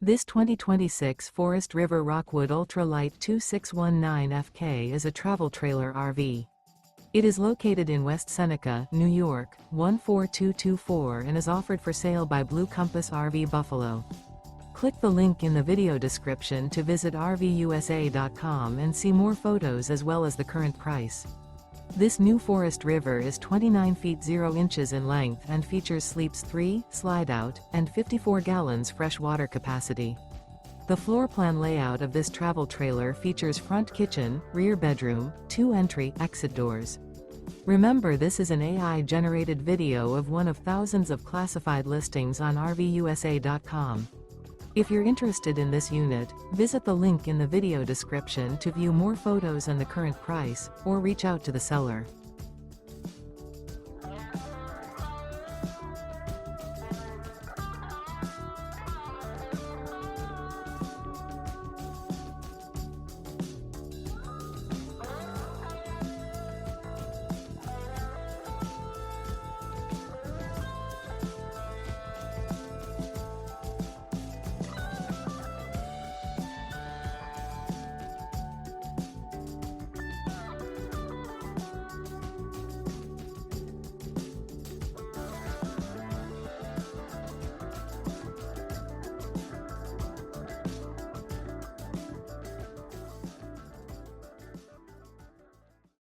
This 2026 Forest River Rockwood Ultra Lite 2619FK is a travel trailer RV. It is located in West Seneca, New York, 14224 and is offered for sale by Blue Compass RV Buffalo. Click the link in the video description to visit RVUSA.com and see more photos as well as the current price. This new Forest River is 29 feet 0 inches in length and features sleeps 3, slide-out, and 54 gallons fresh water capacity. The floor plan layout of this travel trailer features front kitchen, rear bedroom, 2 entry/exit doors. Remember, this is an AI-generated video of one of thousands of classified listings on RVUSA.com. If you're interested in this unit, visit the link in the video description to view more photos and the current price, or reach out to the seller.